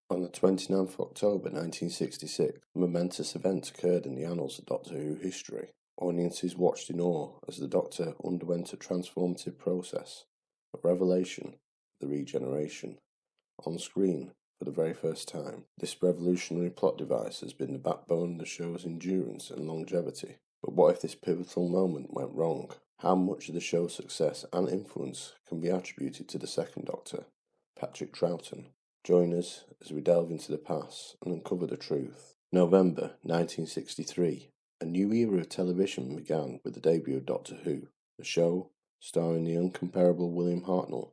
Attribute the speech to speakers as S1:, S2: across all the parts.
S1: On the 29th of October 1966, a momentous event occurred in the annals of Doctor Who history. Audiences watched in awe as the Doctor underwent a transformative process, a revelation, the regeneration. On screen, for the very first time, this revolutionary plot device has been the backbone of the show's endurance and longevity. But what if this pivotal moment went wrong? How much of the show's success and influence can be attributed to the second Doctor, Patrick Troughton? Join us as we delve into the past and uncover the truth. November 1963. A new era of television began with the debut of Doctor Who. The show, starring the incomparable William Hartnell,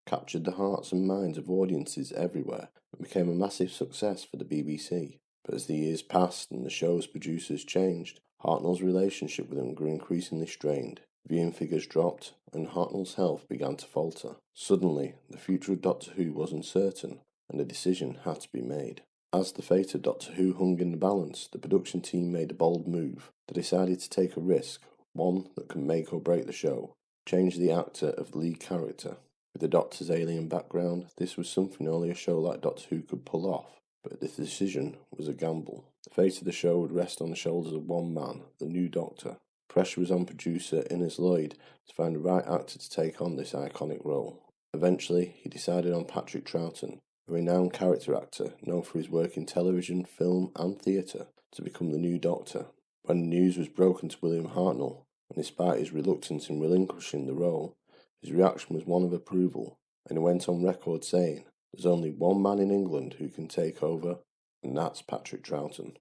S1: captured the hearts and minds of audiences everywhere and became a massive success for the BBC. But as the years passed and the show's producers changed, Hartnell's relationship with them grew increasingly strained. Viewing figures dropped, and Hartnell's health began to falter. Suddenly, the future of Doctor Who was uncertain, and a decision had to be made. As the fate of Doctor Who hung in the balance, the production team made a bold move. They decided to take a risk, one that could make or break the show: change the actor of the lead character. With the Doctor's alien background, this was something only a show like Doctor Who could pull off, but this decision was a gamble. The fate of the show would rest on the shoulders of one man, the new Doctor. Pressure was on producer Innes Lloyd to find the right actor to take on this iconic role. Eventually, he decided on Patrick Troughton, a renowned character actor known for his work in television, film and theatre, to become the new Doctor. When the news was broken to William Hartnell, and despite his reluctance in relinquishing the role, his reaction was one of approval, and he went on record saying, "There's only one man in England who can take over, and that's Patrick Troughton."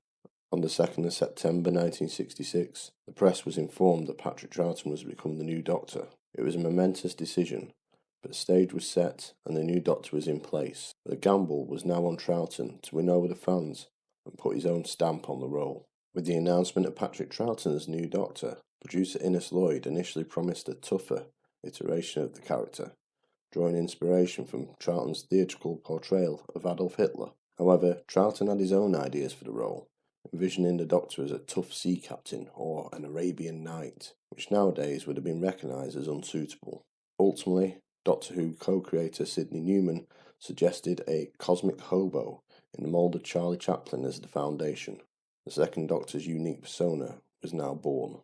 S1: On the 2nd of September 1966, the press was informed that Patrick Troughton was to become the new Doctor. It was a momentous decision, but the stage was set and the new Doctor was in place. The gamble was now on Troughton to win over the fans and put his own stamp on the role. With the announcement of Patrick Troughton as new Doctor, producer Innes Lloyd initially promised a tougher iteration of the character, drawing inspiration from Troughton's theatrical portrayal of Adolf Hitler. However, Troughton had his own ideas for the role, envisioning the Doctor as a tough sea captain or an Arabian Knight, which nowadays would have been recognised as unsuitable. Ultimately, Doctor Who co-creator Sidney Newman suggested a cosmic hobo in the mould of Charlie Chaplin as the foundation. The second Doctor's unique persona was now born.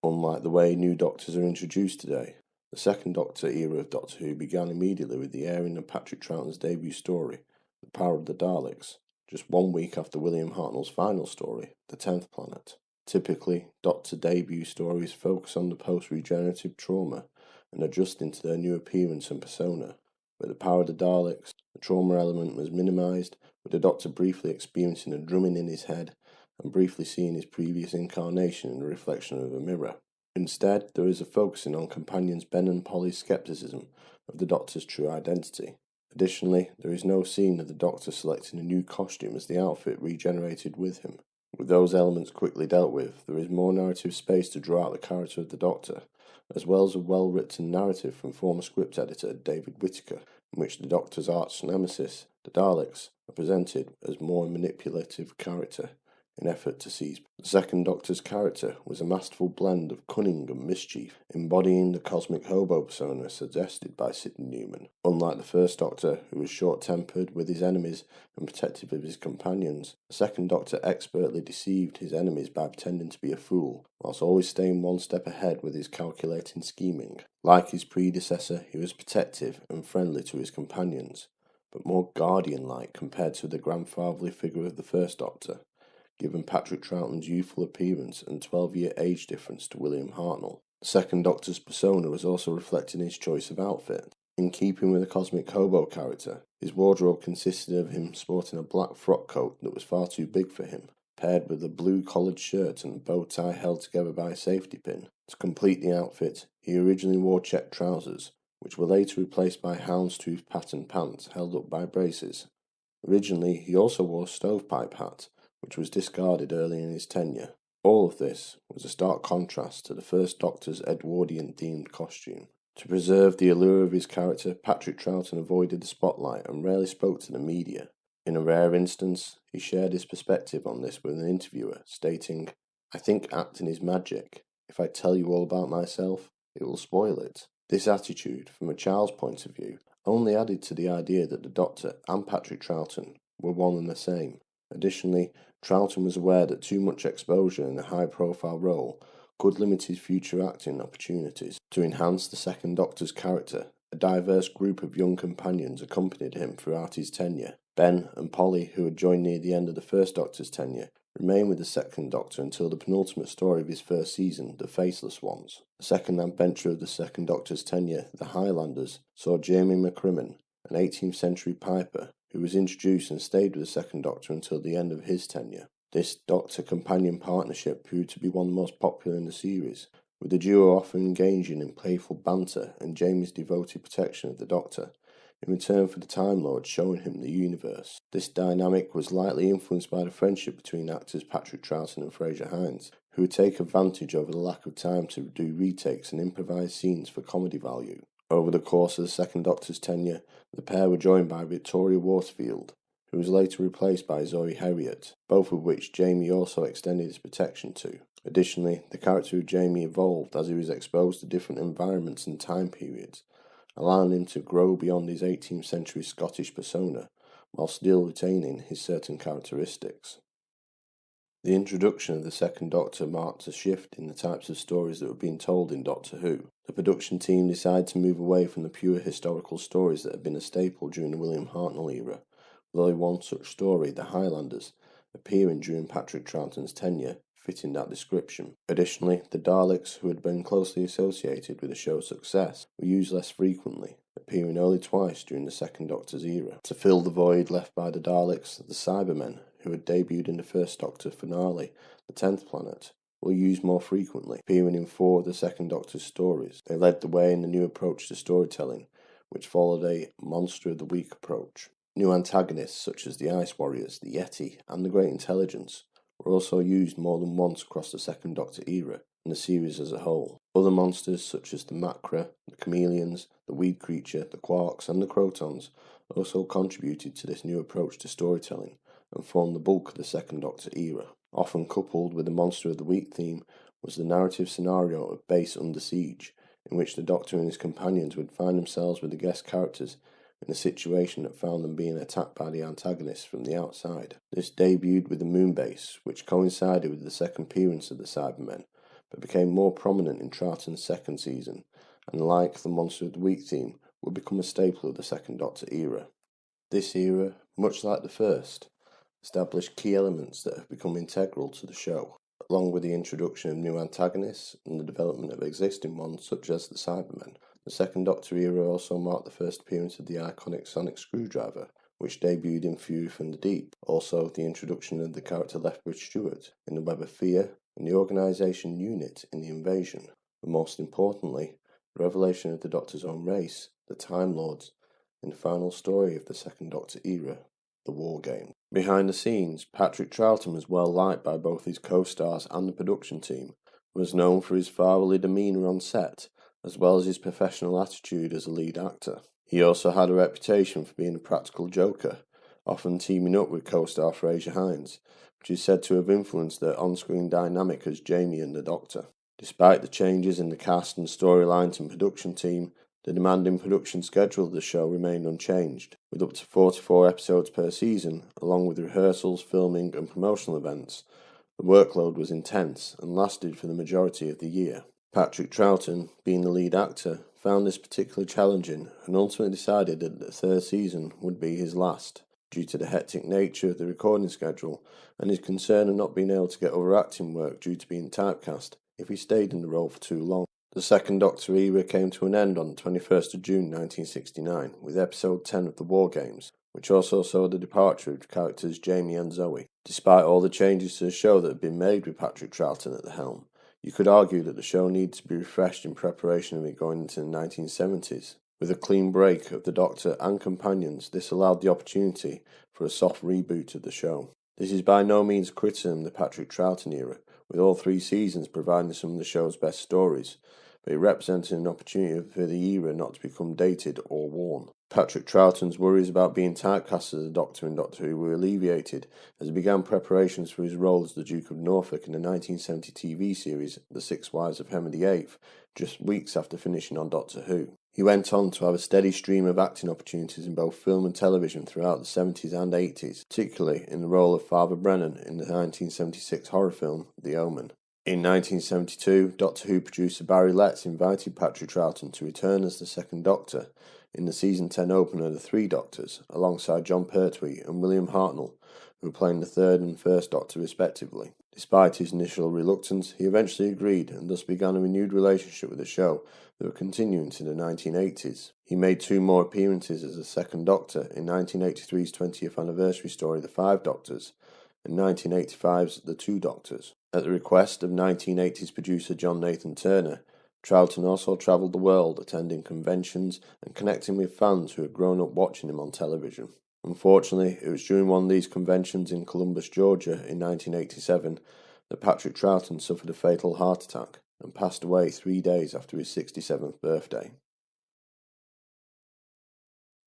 S1: Unlike the way new Doctors are introduced today, the second Doctor era of Doctor Who began immediately with the airing of Patrick Troughton's debut story, The Power of the Daleks, just 1 week after William Hartnell's final story, The 10th Planet. Typically, Doctor debut stories focus on the post-regenerative trauma and adjusting to their new appearance and persona. With The Power of the Daleks, the trauma element was minimised, with the Doctor briefly experiencing a drumming in his head and briefly seeing his previous incarnation in the reflection of a mirror. Instead, there is a focusing on companions Ben and Polly's scepticism of the Doctor's true identity. Additionally, there is no scene of the Doctor selecting a new costume as the outfit regenerated with him. With those elements quickly dealt with, there is more narrative space to draw out the character of the Doctor, as well as a well-written narrative from former script editor David Whittaker, in which the Doctor's arch nemesis, the Daleks, are presented as more manipulative character in effort to seize. The second Doctor's character was a masterful blend of cunning and mischief, embodying the cosmic hobo persona suggested by Sidney Newman. Unlike the first Doctor, who was short-tempered with his enemies and protective of his companions, the second Doctor expertly deceived his enemies by pretending to be a fool, whilst always staying one step ahead with his calculating scheming. Like his predecessor, he was protective and friendly to his companions, but more guardian-like compared to the grandfatherly figure of the first Doctor, given Patrick Troughton's youthful appearance and 12-year age difference to William Hartnell. The second Doctor's persona was also reflected in his choice of outfit. In keeping with the cosmic hobo character, his wardrobe consisted of him sporting a black frock coat that was far too big for him, paired with a blue collared shirt and a bow tie held together by a safety pin. To complete the outfit, he originally wore checked trousers, which were later replaced by houndstooth pattern pants held up by braces. Originally, he also wore a stovepipe hat, which was discarded early in his tenure. All of this was a stark contrast to the first Doctor's Edwardian-themed costume. To preserve the allure of his character, Patrick Troughton avoided the spotlight and rarely spoke to the media. In a rare instance, he shared his perspective on this with an interviewer, stating, "I think acting is magic. If I tell you all about myself, it will spoil it." This attitude, from a child's point of view, only added to the idea that the Doctor and Patrick Troughton were one and the same. Additionally, Troughton was aware that too much exposure in a high-profile role could limit his future acting opportunities. To enhance the Second Doctor's character, a diverse group of young companions accompanied him throughout his tenure. Ben and Polly, who had joined near the end of the First Doctor's tenure, remained with the Second Doctor until the penultimate story of his first season, The Faceless Ones. The second adventure of the Second Doctor's tenure, The Highlanders, saw Jamie McCrimmon, an 18th century piper, who was introduced and stayed with the Second Doctor until the end of his tenure. This Doctor-companion partnership proved to be one of the most popular in the series, with the duo often engaging in playful banter and Jamie's devoted protection of the Doctor, in return for the Time Lord showing him the universe. This dynamic was lightly influenced by the friendship between actors Patrick Troughton and Fraser Hines, who would take advantage over the lack of time to do retakes and improvise scenes for comedy value. Over the course of the Second Doctor's tenure, the pair were joined by Victoria Waterfield, who was later replaced by Zoe Herriot, both of which Jamie also extended his protection to. Additionally, the character of Jamie evolved as he was exposed to different environments and time periods, allowing him to grow beyond his 18th century Scottish persona, while still retaining his certain characteristics. The introduction of the Second Doctor marked a shift in the types of stories that were being told in Doctor Who. The production team decided to move away from the pure historical stories that had been a staple during the William Hartnell era, with only one such story, The Highlanders, appearing during Patrick Troughton's tenure, fitting that description. Additionally, the Daleks, who had been closely associated with the show's success, were used less frequently, appearing only twice during the Second Doctor's era. To fill the void left by the Daleks, the Cybermen, who had debuted in the First Doctor finale, The 10th Planet, were used more frequently, appearing in 4 of the Second Doctor's stories. They led the way in the new approach to storytelling, which followed a Monster of the Week approach. New antagonists such as the Ice Warriors, the Yeti, and the Great Intelligence were also used more than once across the Second Doctor era and the series as a whole. Other monsters such as the Macra, the Chameleons, the Weed Creature, the Quarks, and the Crotons also contributed to this new approach to storytelling and formed the bulk of the Second Doctor era. Often coupled with the Monster of the Week theme was the narrative scenario of Base Under Siege, in which the Doctor and his companions would find themselves with the guest characters in a situation that found them being attacked by the antagonists from the outside. This debuted with the Moon Base, which coincided with the second appearance of the Cybermen, but became more prominent in Troughton's second season, and like the Monster of the Week theme, would become a staple of the Second Doctor era. This era, much like the first, established key elements that have become integral to the show, along with the introduction of new antagonists and the development of existing ones such as the Cybermen. The Second Doctor era also marked the first appearance of the iconic sonic screwdriver, which debuted in Fury from the Deep. Also, the introduction of the character Lethbridge Stewart in The Web of Fear and the Organisation Unit in The Invasion. But most importantly, the revelation of the Doctor's own race, the Time Lords, in the final story of the Second Doctor era, The War Games. Behind the scenes, Patrick Troughton was well liked by both his co-stars and the production team, and was known for his fatherly demeanour on set, as well as his professional attitude as a lead actor. He also had a reputation for being a practical joker, often teaming up with co-star Fraser Hines, which is said to have influenced their on-screen dynamic as Jamie and the Doctor. Despite the changes in the cast and storylines and production team, the demanding production schedule of the show remained unchanged, with up to 44 episodes per season, along with rehearsals, filming and promotional events. The workload was intense and lasted for the majority of the year. Patrick Troughton, being the lead actor, found this particularly challenging and ultimately decided that the third season would be his last, due to the hectic nature of the recording schedule and his concern of not being able to get other acting work due to being typecast if he stayed in the role for too long. The Second Doctor era came to an end on the 21st of June 1969 with episode 10 of The War Games, which also saw the departure of characters Jamie and Zoe. Despite all the changes to the show that had been made with Patrick Troughton at the helm, you could argue that the show needed to be refreshed in preparation of it going into the 1970s. With a clean break of the Doctor and companions, this allowed the opportunity for a soft reboot of the show. This is by no means a criticism of the Patrick Troughton era, with all 3 seasons providing some of the show's best stories, but it represented an opportunity for the era not to become dated or worn. Patrick Troughton's worries about being typecast as a Doctor in Doctor Who were alleviated as he began preparations for his role as the Duke of Norfolk in the 1970 TV series The Six Wives of Henry VIII, just weeks after finishing on Doctor Who. He went on to have a steady stream of acting opportunities in both film and television throughout the 70s and 80s, particularly in the role of Father Brennan in the 1976 horror film The Omen. In 1972, Doctor Who producer Barry Letts invited Patrick Troughton to return as the second Doctor in the season 10 opener The Three Doctors, alongside Jon Pertwee and William Hartnell, who were playing the third and first Doctor respectively. Despite his initial reluctance, he eventually agreed and thus began a renewed relationship with the show that would continue into the 1980s. He made 2 more appearances as the second Doctor in 1983's 20th anniversary story The Five Doctors and 1985's The Two Doctors. At the request of 1980s producer John Nathan Turner, Troughton also travelled the world, attending conventions and connecting with fans who had grown up watching him on television. Unfortunately, it was during one of these conventions in Columbus, Georgia in 1987 that Patrick Troughton suffered a fatal heart attack and passed away 3 days after his 67th birthday.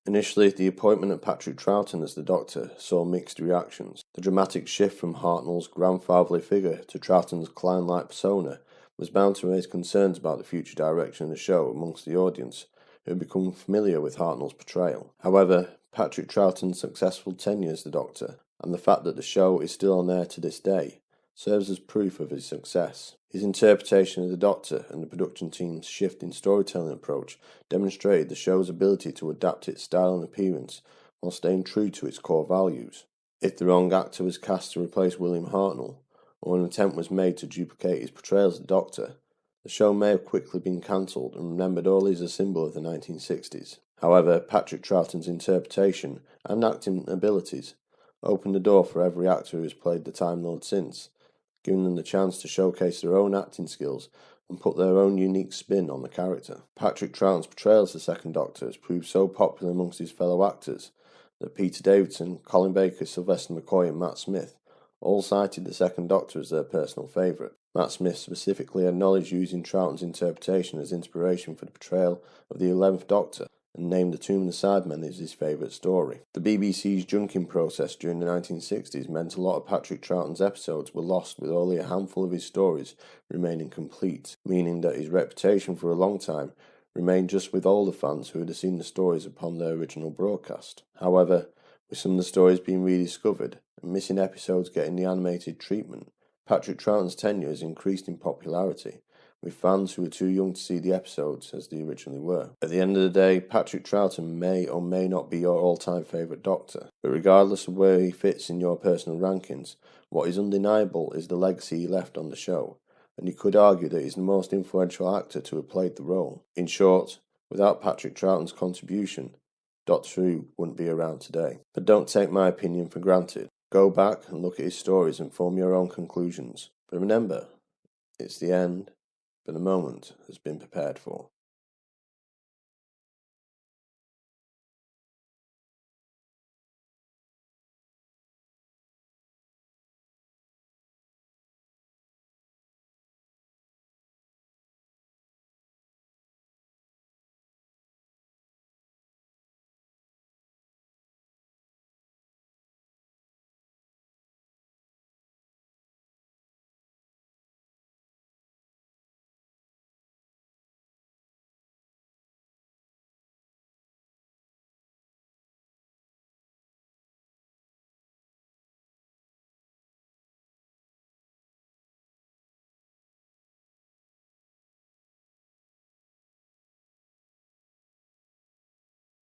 S1: Initially, the appointment of Patrick Troughton as the Doctor saw mixed reactions. The dramatic shift from Hartnell's grandfatherly figure to Troughton's clown-like persona was bound to raise concerns about the future direction of the show amongst the audience, who had become familiar with Hartnell's portrayal. However, Patrick Troughton's successful tenure as the Doctor, and the fact that the show is still on air to this day, serves as proof of his success. His interpretation of the Doctor and the production team's shift in storytelling approach demonstrated the show's ability to adapt its style and appearance while staying true to its core values. If the wrong actor was cast to replace William Hartnell, or an attempt was made to duplicate his portrayal as the Doctor, the show may have quickly been cancelled and remembered only as a symbol of the 1960s. However, Patrick Troughton's interpretation and acting abilities opened the door for every actor who has played the Time Lord since, giving them the chance to showcase their own acting skills and put their own unique spin on the character. Patrick Troughton's portrayal as the Second Doctor has proved so popular amongst his fellow actors that Peter Davison, Colin Baker, Sylvester McCoy and Matt Smith all cited the Second Doctor as their personal favourite. Matt Smith specifically acknowledged using Troughton's interpretation as inspiration for the portrayal of the 11th Doctor, and named The Tomb of the Sidemen as his favourite story. The BBC's junking process during the 1960s meant a lot of Patrick Troughton's episodes were lost, with only a handful of his stories remaining complete, meaning that his reputation for a long time remained just with older fans who had seen the stories upon their original broadcast. However, with some of the stories being rediscovered and missing episodes getting the animated treatment, Patrick Troughton's tenure has increased in popularity, with fans who are too young to see the episodes as they originally were. At the end of the day, Patrick Troughton may or may not be your all-time favourite Doctor, but regardless of where he fits in your personal rankings, what is undeniable is the legacy he left on the show, and you could argue that he's the most influential actor to have played the role. In short, without Patrick Troughton's contribution, Doctor Who wouldn't be around today. But don't take my opinion for granted. Go back and look at his stories and form your own conclusions. But remember, it's the end, but the moment has been prepared for.